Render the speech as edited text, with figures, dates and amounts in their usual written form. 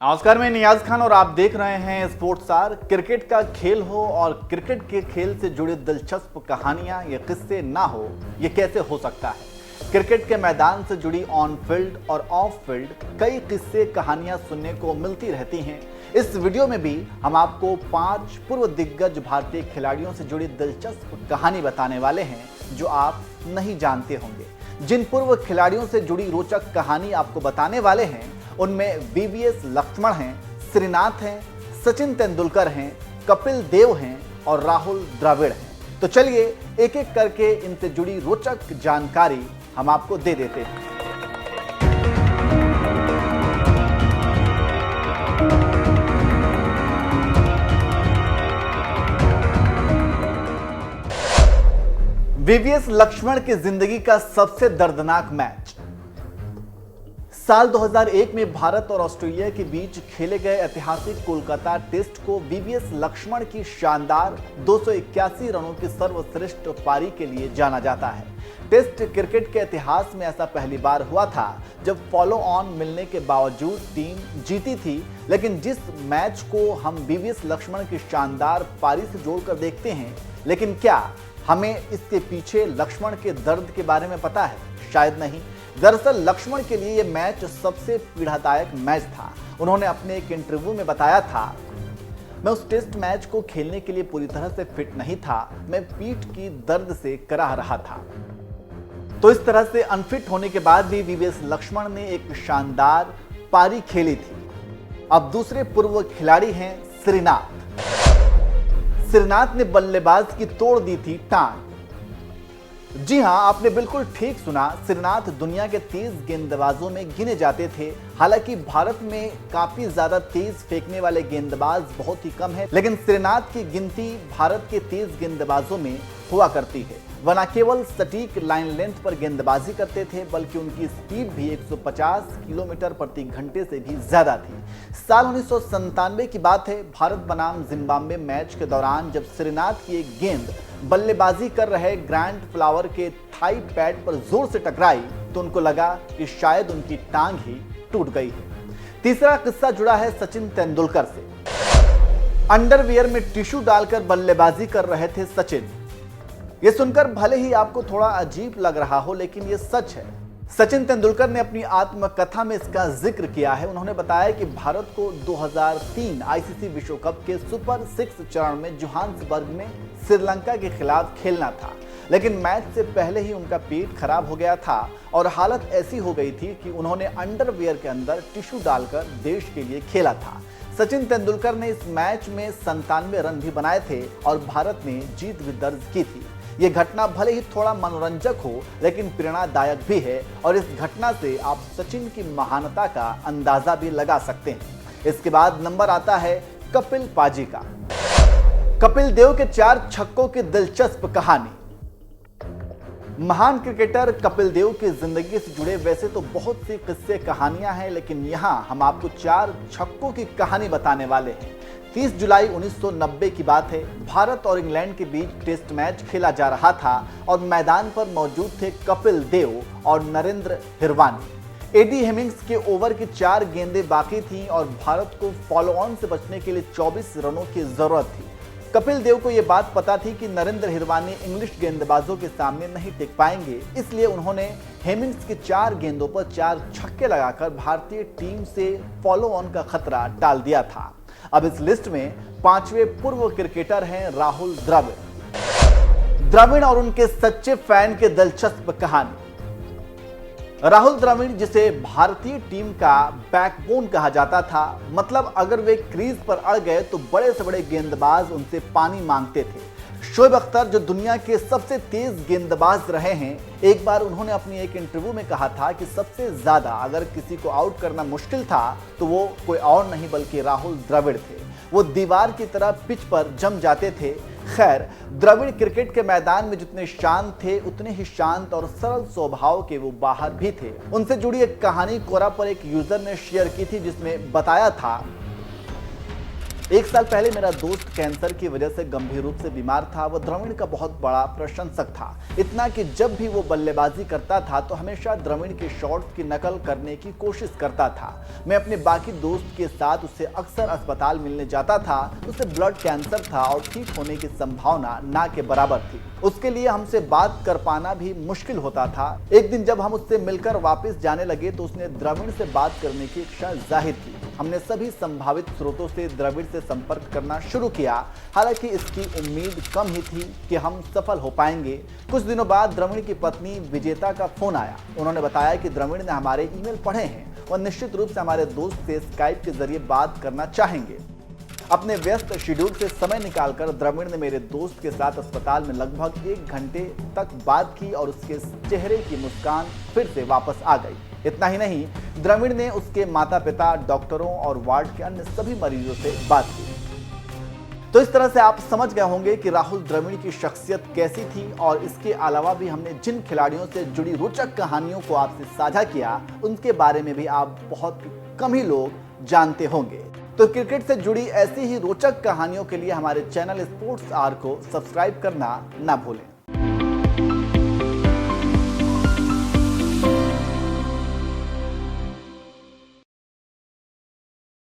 नमस्कार, मैं नियाज खान और आप देख रहे हैं स्पोर्ट्स स्टार। क्रिकेट का खेल हो और क्रिकेट के खेल से जुड़ी दिलचस्प कहानियां या किस्से ना हो, ये कैसे हो सकता है। क्रिकेट के मैदान से जुड़ी ऑन फील्ड और ऑफ फील्ड कई किस्से कहानियां सुनने को मिलती रहती हैं। इस वीडियो में भी हम आपको 5 पूर्व दिग्गज भारतीय खिलाड़ियों से जुड़ी दिलचस्प कहानी बताने वाले हैं जो आप नहीं जानते होंगे। जिन पूर्व खिलाड़ियों से जुड़ी रोचक कहानी आपको बताने वाले हैं उनमें वीवीएस लक्ष्मण हैं, श्रीनाथ हैं, सचिन तेंदुलकर हैं, कपिल देव हैं और राहुल द्रविड़ हैं। तो चलिए एक एक करके इनसे जुड़ी रोचक जानकारी हम आपको दे देते हैं। वीवीएस लक्ष्मण की जिंदगी का सबसे दर्दनाक मैच साल 2001 में भारत और ऑस्ट्रेलिया के बीच खेले गए ऐतिहासिक कोलकाता टेस्ट को वीवीएस लक्ष्मण की शानदार 281 रनों की सर्वश्रेष्ठ पारी के लिए जाना जाता है। टेस्ट क्रिकेट के इतिहास में ऐसा पहली बार हुआ था जब फॉलो ऑन मिलने के बावजूद टीम जीती थी। लेकिन जिस मैच को हम वीवीएस लक्ष्मण की शानदार पारी से जोड़कर देखते हैं, लेकिन क्या हमें इसके पीछे लक्ष्मण के दर्द के बारे में पता है? शायद नहीं। दरअसल लक्ष्मण के लिए यह मैच सबसे पीड़ादायक मैच था। उन्होंने अपने एक इंटरव्यू में बताया था, मैं उस टेस्ट मैच को खेलने के लिए पूरी तरह से फिट नहीं था। मैं पीठ की दर्द से कराह रहा था। तो इस तरह से अनफिट होने के बाद भी वीवीएस लक्ष्मण ने एक शानदार पारी खेली थी। अब दूसरे पूर्व खिलाड़ी हैं श्रीनाथ। श्रीनाथ ने बल्लेबाज की तोड़ दी थी टांग। जी हां, आपने बिल्कुल ठीक सुना। श्रीनाथ दुनिया के तेज गेंदबाजों में गिने जाते थे। हालांकि भारत में काफी ज्यादा तेज फेंकने वाले गेंदबाज बहुत ही कम है, लेकिन श्रीनाथ की गिनती भारत के तेज गेंदबाजों में हुआ करती है। वह न केवल सटीक लाइन लेंथ पर गेंदबाजी करते थे, बल्कि उनकी स्पीड भी 150 किलोमीटर प्रति घंटे से भी ज्यादा थी। साल 1997 की बात है। भारत बनाम जिम्बाब्वे मैच के दौरान जब श्रीनाथ की एक गेंद बल्लेबाजी कर रहे ग्रांट फ्लावर के थाई पैड पर जोर से टकराई तो उनको लगा कि शायद उनकी टांग ही टूट गई है। तीसरा किस्सा जुड़ा है सचिन तेंदुलकर से। अंडरवियर में टिश्यू डालकर बल्लेबाजी कर रहे थे सचिन। यह सुनकर भले ही आपको थोड़ा अजीब लग रहा हो, लेकिन यह सच है। सचिन तेंदुलकर ने अपनी आत्मकथा में इसका जिक्र किया है। उन्होंने बताया कि भारत को 2003 आईसीसी विश्व कप के सुपर 6 चरण में जोहान्सबर्ग में श्रीलंका के खिलाफ खेलना था, लेकिन मैच से पहले ही उनका पेट खराब हो गया था और हालत ऐसी हो गई थी कि उन्होंने अंडरवियर के अंदर टिश्यू डालकर देश के लिए खेला था। सचिन तेंदुलकर ने इस मैच में 97 रन भी बनाए थे और भारत ने जीत भी दर्ज की थी। ये घटना भले ही थोड़ा मनोरंजक हो, लेकिन प्रेरणादायक भी है और इस घटना से आप सचिन की महानता का अंदाजा भी लगा सकते हैं। इसके बाद नंबर आता है कपिल पाजी का। कपिल देव के 4 छक्कों की दिलचस्प कहानी। महान क्रिकेटर कपिल देव की जिंदगी से जुड़े वैसे तो बहुत सी किस्से कहानियां हैं, लेकिन यहां हम आपको 4 छक्कों की कहानी बताने वाले हैं। 30 जुलाई 1990 की बात है। भारत और इंग्लैंड के बीच टेस्ट मैच खेला जा रहा था और मैदान पर मौजूद थे कपिल देव और नरेंद्र हिरवानी। एडी हेमिंग्स के ओवर की 4 गेंदें बाकी थीं और भारत को फॉलो ऑन से बचने के लिए 24 रनों की जरूरत थी। कपिल देव को यह बात पता थी कि नरेंद्र हिरवानी इंग्लिश गेंदबाजों के सामने नहीं टिक पाएंगे, इसलिए उन्होंने हेमिंग्स की 4 गेंदों पर 4 छक्के लगाकर भारतीय टीम से फॉलो ऑन का खतरा टाल दिया था। अब इस लिस्ट में 5वें पूर्व क्रिकेटर हैं राहुल द्रविड़। द्रविड़ और उनके सच्चे फैन के दिलचस्प कहानी। राहुल द्रविड़, जिसे भारतीय टीम का बैकबोन कहा जाता था, मतलब अगर वे क्रीज पर अड़ गए तो बड़े से बड़े गेंदबाज उनसे पानी मांगते थे। शोएब अख्तर, जो दुनिया के सबसे तेज गेंदबाज रहे हैं, एक बार उन्होंने अपनी एक इंटरव्यू में कहा था कि सबसे ज्यादा अगर किसी को आउट करना मुश्किल था तो वो कोई और नहीं बल्कि राहुल द्रविड़ थे। वो दीवार की तरह पिच पर जम जाते थे। खैर, द्रविड़ क्रिकेट के मैदान में जितने शांत थे, उतने ही शांत और सरल स्वभाव के वो बाहर भी थे। उनसे जुड़ी एक कहानी कोरा पर एक यूजर ने शेयर की थी, जिसमें बताया था, 1 साल पहले मेरा दोस्त कैंसर की वजह से गंभीर रूप से बीमार था। वह द्रविड़ का बहुत बड़ा प्रशंसक था, इतना कि जब भी वो बल्लेबाजी करता था तो हमेशा द्रविड़ के शॉट्स की नकल करने की कोशिश करता था। मैं अपने बाकी दोस्त के साथ उससे अक्सर अस्पताल मिलने जाता था। उसे ब्लड कैंसर था और ठीक होने की संभावना ना के बराबर थी। उसके लिए हमसे बात कर पाना भी मुश्किल होता था। एक दिन जब हम उससे मिलकर वापस जाने लगे तो उसने द्रविड़ से बात करने की इच्छा जाहिर की। हमने सभी संभावित स्रोतों से द्रविड़ से संपर्क करना शुरू किया। हालांकि इसकी उम्मीद कम ही थी कि हम सफल हो पाएंगे। कुछ दिनों बाद द्रविड़ की पत्नी विजेता का फोन आया। उन्होंने बताया कि द्रविड़ ने हमारे ईमेल पढ़े हैं और निश्चित रूप से हमारे दोस्त से स्काइप के जरिए बात करना चाहेंगे। अपने व्यस्त शेड्यूल से समय निकालकर द्रविड़ ने मेरे दोस्त के साथ अस्पताल में लगभग 1 घंटे तक बात की और उसके चेहरे की मुस्कान फिर से वापस आ गई। इतना ही नहीं, द्रविड़ ने उसके माता पिता, डॉक्टरों और वार्ड के अन्य सभी मरीजों से बात की। तो इस तरह से आप समझ गए होंगे कि राहुल द्रविड़ की शख्सियत कैसी थी और इसके अलावा भी हमने जिन खिलाड़ियों से जुड़ी रोचक कहानियों को आपसे साझा किया उनके बारे में भी आप बहुत कम ही लोग जानते होंगे। तो क्रिकेट से जुड़ी ऐसी ही रोचक कहानियों के लिए हमारे चैनल स्पोर्ट्स आवर को सब्सक्राइब करना ना भूलें।